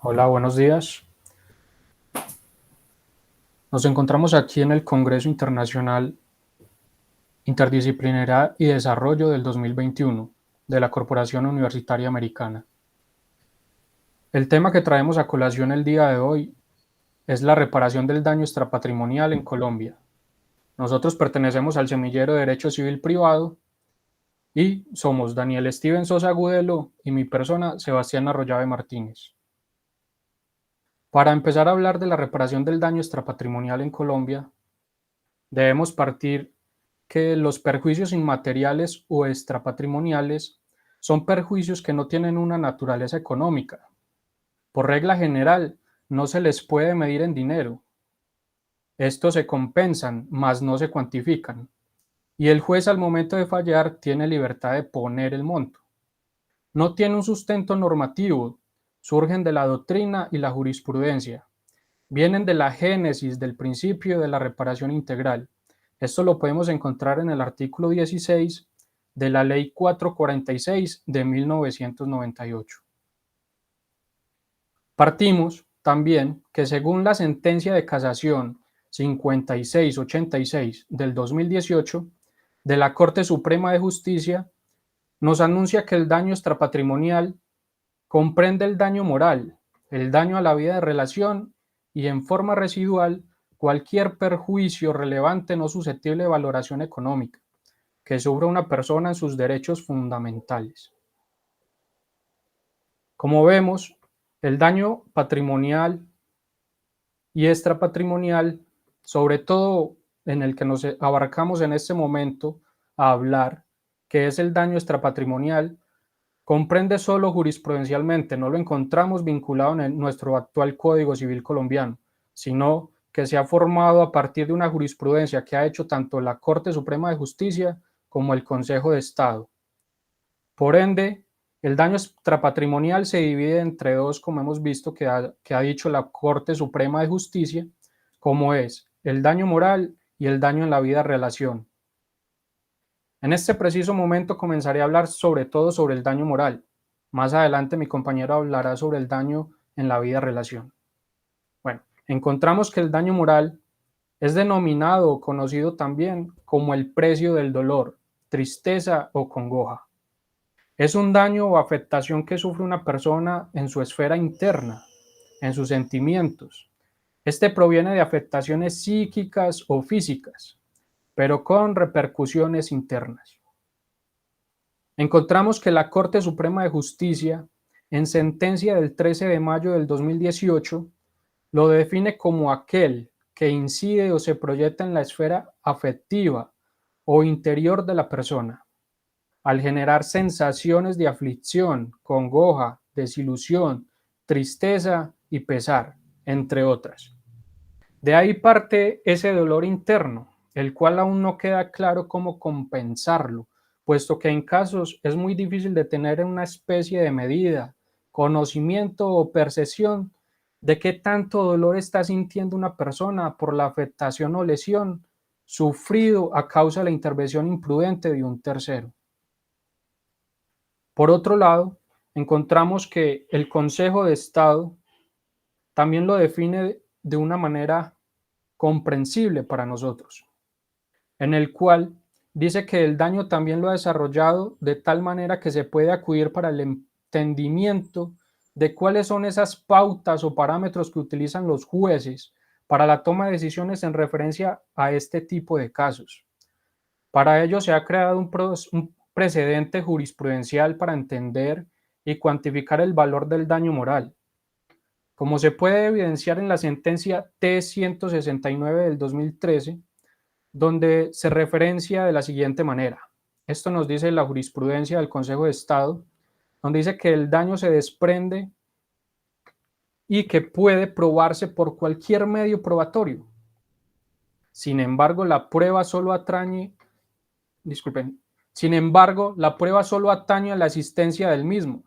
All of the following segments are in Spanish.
Hola, buenos días. Nos encontramos aquí en el Congreso Internacional Interdisciplinaridad y Desarrollo del 2021 de la Corporación Universitaria Americana. El tema que traemos a colación el día de hoy es la reparación del daño extrapatrimonial en Colombia. Nosotros pertenecemos al semillero de Derecho Civil Privado y somos Daniel Steven Sosa Agudelo y mi persona Sebastián Arroyave Martínez. Para empezar a hablar de la reparación del daño extrapatrimonial en Colombia, debemos partir que los perjuicios inmateriales o extrapatrimoniales son perjuicios que no tienen una naturaleza económica. Por regla general, no se les puede medir en dinero. Estos se compensan, mas no se cuantifican. Y el juez al momento de fallar tiene libertad de poner el monto. No tiene un sustento normativo, surgen de la doctrina y la jurisprudencia. Vienen de la génesis del principio de la reparación integral. Esto lo podemos encontrar en el artículo 16 de la Ley 446 de 1998. Partimos también que según la sentencia de casación 5686 del 2018 de la Corte Suprema de Justicia, nos anuncia que el daño extrapatrimonial comprende el daño moral, el daño a la vida de relación y en forma residual cualquier perjuicio relevante no susceptible de valoración económica que sufra una persona en sus derechos fundamentales. Como vemos, el daño patrimonial y extrapatrimonial, sobre todo en el que nos abarcamos en este momento a hablar, que es el daño extrapatrimonial, comprende solo jurisprudencialmente, no lo encontramos vinculado en nuestro actual Código Civil colombiano, sino que se ha formado a partir de una jurisprudencia que ha hecho tanto la Corte Suprema de Justicia como el Consejo de Estado. Por ende, el daño extrapatrimonial se divide entre dos, como hemos visto que ha dicho la Corte Suprema de Justicia, como es el daño moral y el daño en la vida relación. En este preciso momento comenzaré a hablar sobre todo sobre el daño moral. Más adelante mi compañero hablará sobre el daño en la vida relación. Bueno, encontramos que el daño moral es denominado o conocido también como el precio del dolor, tristeza o congoja. Es un daño o afectación que sufre una persona en su esfera interna, en sus sentimientos. Este proviene de afectaciones psíquicas o físicas, pero con repercusiones internas. Encontramos que la Corte Suprema de Justicia, en sentencia del 13 de mayo del 2018, lo define como aquel que incide o se proyecta en la esfera afectiva o interior de la persona, al generar sensaciones de aflicción, congoja, desilusión, tristeza y pesar, entre otras. De ahí parte ese dolor interno, el cual aún no queda claro cómo compensarlo, puesto que en casos es muy difícil de tener una especie de medida, conocimiento o percepción de qué tanto dolor está sintiendo una persona por la afectación o lesión sufrido a causa de la intervención imprudente de un tercero. Por otro lado, encontramos que el Consejo de Estado también lo define de una manera comprensible para nosotros, en el cual dice que el daño también lo ha desarrollado de tal manera que se puede acudir para el entendimiento de cuáles son esas pautas o parámetros que utilizan los jueces para la toma de decisiones en referencia a este tipo de casos. Para ello se ha creado un precedente jurisprudencial para entender y cuantificar el valor del daño moral, como se puede evidenciar en la sentencia T-169 del 2013, donde se referencia de la siguiente manera. Esto nos dice la jurisprudencia del Consejo de Estado, donde dice que el daño se desprende y que puede probarse por cualquier medio probatorio. Sin embargo, la prueba solo atañe a la existencia del mismo,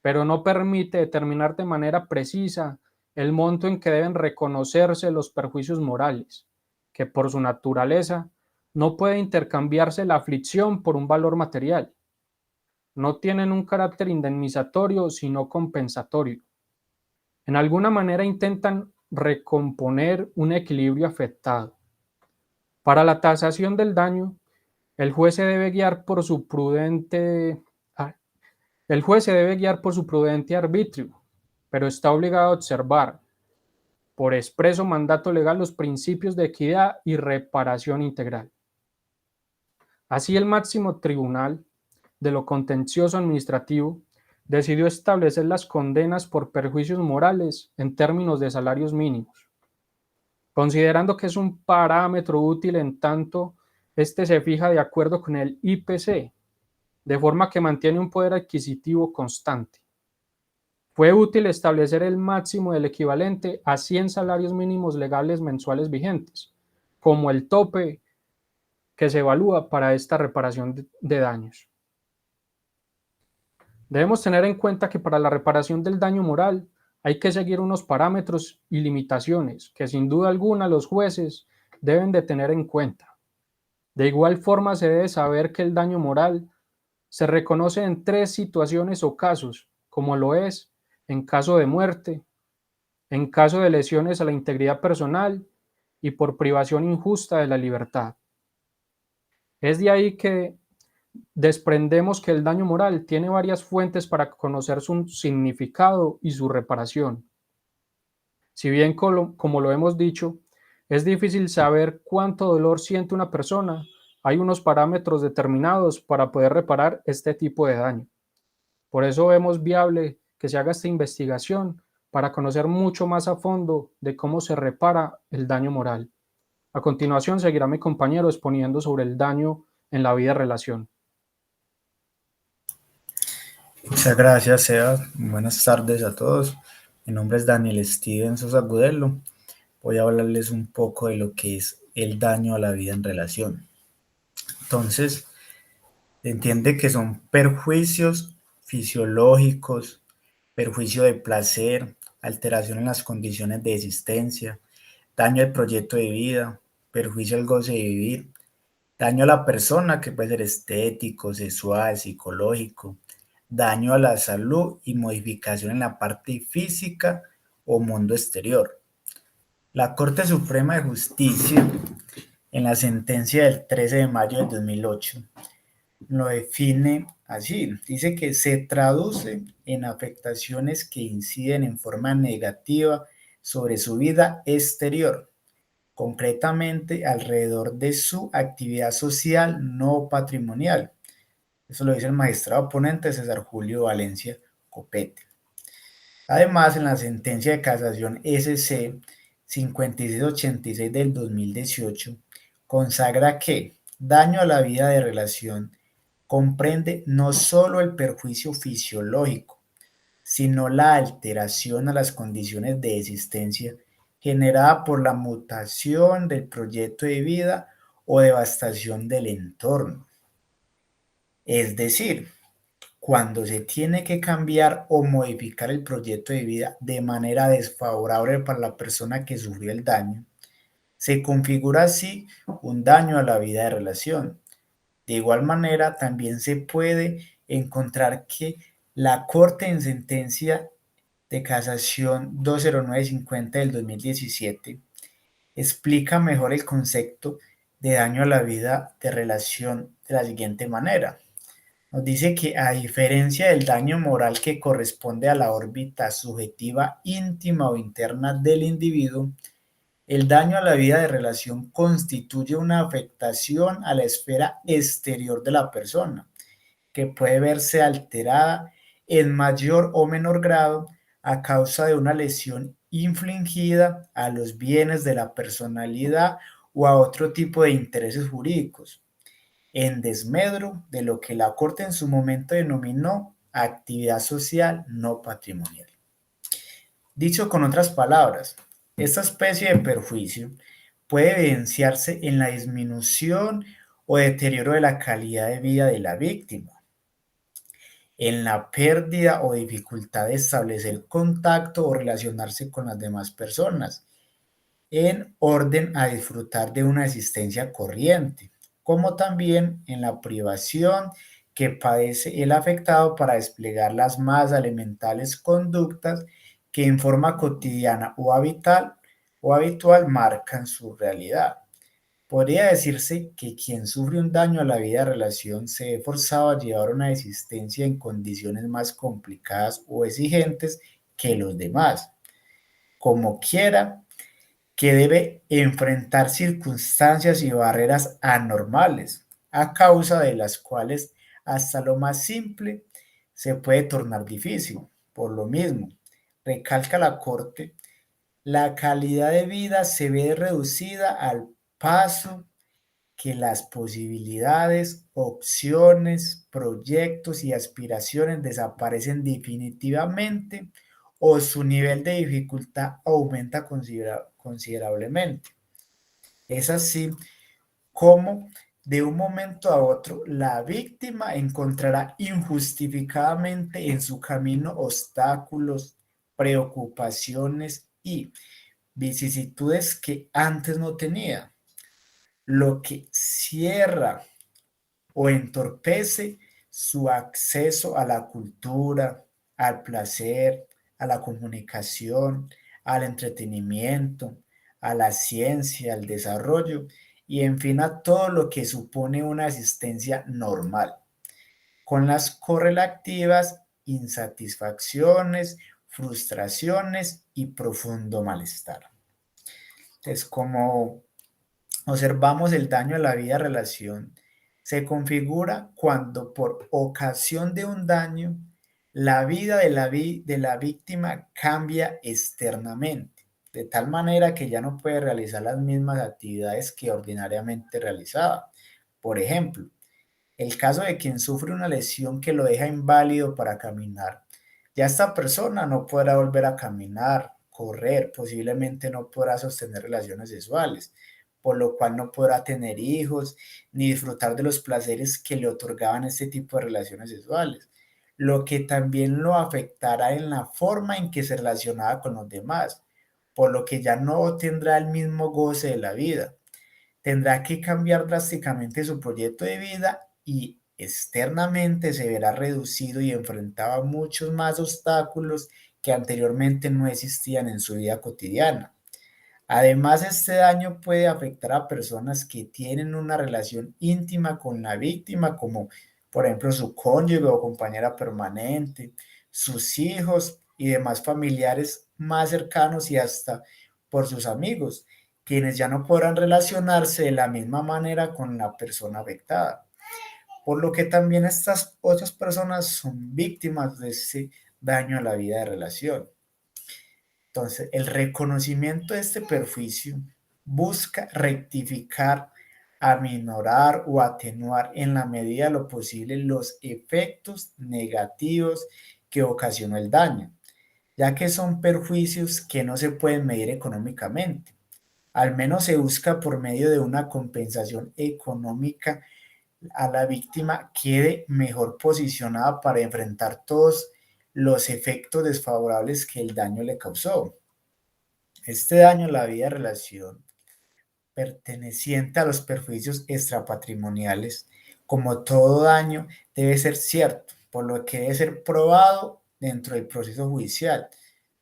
pero no permite determinar de manera precisa el monto en que deben reconocerse los perjuicios morales, que por su naturaleza no puede intercambiarse la aflicción por un valor material. No tienen un carácter indemnizatorio, sino compensatorio. En alguna manera intentan recomponer un equilibrio afectado. Para la tasación del daño, el juez se debe guiar por su prudente, ah, el juez se debe guiar por su prudente arbitrio, pero está obligado a observar, por expreso mandato legal, los principios de equidad y reparación integral. Así, el máximo tribunal de lo contencioso administrativo decidió establecer las condenas por perjuicios morales en términos de salarios mínimos, considerando que es un parámetro útil en tanto este se fija de acuerdo con el IPC, de forma que mantiene un poder adquisitivo constante. Fue útil establecer el máximo del equivalente a 100 salarios mínimos legales mensuales vigentes, como el tope que se evalúa para esta reparación de daños. Debemos tener en cuenta que para la reparación del daño moral hay que seguir unos parámetros y limitaciones que sin duda alguna los jueces deben de tener en cuenta. De igual forma se debe saber que el daño moral se reconoce en 3 situaciones o casos, como lo es en caso de muerte, en caso de lesiones a la integridad personal y por privación injusta de la libertad. Es de ahí que desprendemos que el daño moral tiene varias fuentes para conocer su significado y su reparación. Si bien, como lo hemos dicho, es difícil saber cuánto dolor siente una persona, hay unos parámetros determinados para poder reparar este tipo de daño. Por eso vemos viable que se haga esta investigación para conocer mucho más a fondo de cómo se repara el daño moral. A continuación seguirá mi compañero exponiendo sobre el daño en la vida de relación. Muchas gracias, Sebas. Buenas tardes a todos. Mi nombre es Daniel Steven Sosa Gudelo. Voy a hablarles un poco de lo que es el daño a la vida en relación. Entonces, se entiende que son perjuicios fisiológicos, perjuicio de placer, alteración en las condiciones de existencia, daño al proyecto de vida, perjuicio al goce de vivir, daño a la persona, que puede ser estético, sexual, psicológico, daño a la salud y modificación en la parte física o mundo exterior. La Corte Suprema de Justicia, en la sentencia del 13 de mayo de 2008, lo define así. Dice que se traduce en afectaciones que inciden en forma negativa sobre su vida exterior, concretamente alrededor de su actividad social no patrimonial. Eso lo dice el magistrado ponente César Julio Valencia Copete. Además, en la sentencia de casación SC 5686 del 2018, consagra que daño a la vida de relación comprende no solo el perjuicio fisiológico, sino la alteración a las condiciones de existencia generada por la mutación del proyecto de vida o devastación del entorno. Es decir, cuando se tiene que cambiar o modificar el proyecto de vida de manera desfavorable para la persona que sufrió el daño, se configura así un daño a la vida de relación. De igual manera, también se puede encontrar que la Corte en sentencia de casación 20950 del 2017 explica mejor el concepto de daño a la vida de relación de la siguiente manera. Nos dice que a diferencia del daño moral que corresponde a la órbita subjetiva íntima o interna del individuo, el daño a la vida de relación constituye una afectación a la esfera exterior de la persona, que puede verse alterada en mayor o menor grado a causa de una lesión infligida a los bienes de la personalidad o a otro tipo de intereses jurídicos, en desmedro de lo que la Corte en su momento denominó actividad social no patrimonial. Dicho con otras palabras, esta especie de perjuicio puede evidenciarse en la disminución o deterioro de la calidad de vida de la víctima, en la pérdida o dificultad de establecer contacto o relacionarse con las demás personas, en orden a disfrutar de una existencia corriente, como también en la privación que padece el afectado para desplegar las más elementales conductas que en forma cotidiana o habitual marcan su realidad. Podría decirse que quien sufre un daño a la vida de relación se ve forzado a llevar una existencia en condiciones más complicadas o exigentes que los demás. Como quiera, que debe enfrentar circunstancias y barreras anormales, a causa de las cuales hasta lo más simple se puede tornar difícil. Por lo mismo, recalca la Corte, la calidad de vida se ve reducida al paso que las posibilidades, opciones, proyectos y aspiraciones desaparecen definitivamente o su nivel de dificultad aumenta considerablemente. Es así como de un momento a otro la víctima encontrará injustificadamente en su camino obstáculos, preocupaciones y vicisitudes que antes no tenía, lo que cierra o entorpece su acceso a la cultura, al placer, a la comunicación, al entretenimiento, a la ciencia, al desarrollo y en fin a todo lo que supone una existencia normal, con las correlativas insatisfacciones, frustraciones y profundo malestar. Es como observamos el daño a la vida relación. Se configura cuando por ocasión de un daño, la vida de la víctima cambia externamente, de tal manera que ya no puede realizar las mismas actividades que ordinariamente realizaba. Por ejemplo, el caso de quien sufre una lesión que lo deja inválido para caminar. Ya esta persona no podrá volver a caminar, correr, posiblemente no podrá sostener relaciones sexuales, por lo cual no podrá tener hijos ni disfrutar de los placeres que le otorgaban este tipo de relaciones sexuales, lo que también lo afectará en la forma en que se relacionaba con los demás, por lo que ya no tendrá el mismo goce de la vida. Tendrá que cambiar drásticamente su proyecto de vida y externamente se verá reducido y enfrentado a muchos más obstáculos que anteriormente no existían en su vida cotidiana. Además, este daño puede afectar a personas que tienen una relación íntima con la víctima, como por ejemplo su cónyuge o compañera permanente, sus hijos y demás familiares más cercanos y hasta por sus amigos, quienes ya no podrán relacionarse de la misma manera con la persona afectada. Por lo que también estas otras personas son víctimas de ese daño a la vida de relación. Entonces, el reconocimiento de este perjuicio busca rectificar, aminorar o atenuar en la medida de lo posible los efectos negativos que ocasionó el daño, ya que son perjuicios que no se pueden medir económicamente. Al menos se busca por medio de una compensación económica a la víctima quede mejor posicionada para enfrentar todos los efectos desfavorables que el daño le causó. Este daño a la vida de relación perteneciente a los perjuicios extrapatrimoniales, como todo daño, debe ser cierto, por lo que debe ser probado dentro del proceso judicial,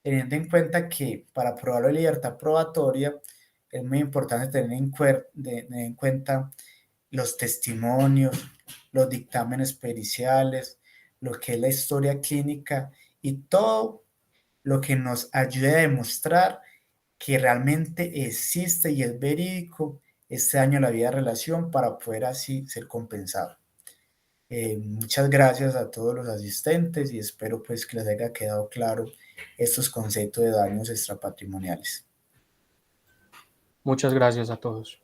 teniendo en cuenta que para probar la libertad probatoria es muy importante tener en cuenta los testimonios, los dictámenes periciales, lo que es la historia clínica y todo lo que nos ayude a demostrar que realmente existe y es verídico este daño a la vida de relación para poder así ser compensado. Muchas gracias a todos los asistentes y espero pues que les haya quedado claro estos conceptos de daños extrapatrimoniales. Muchas gracias a todos.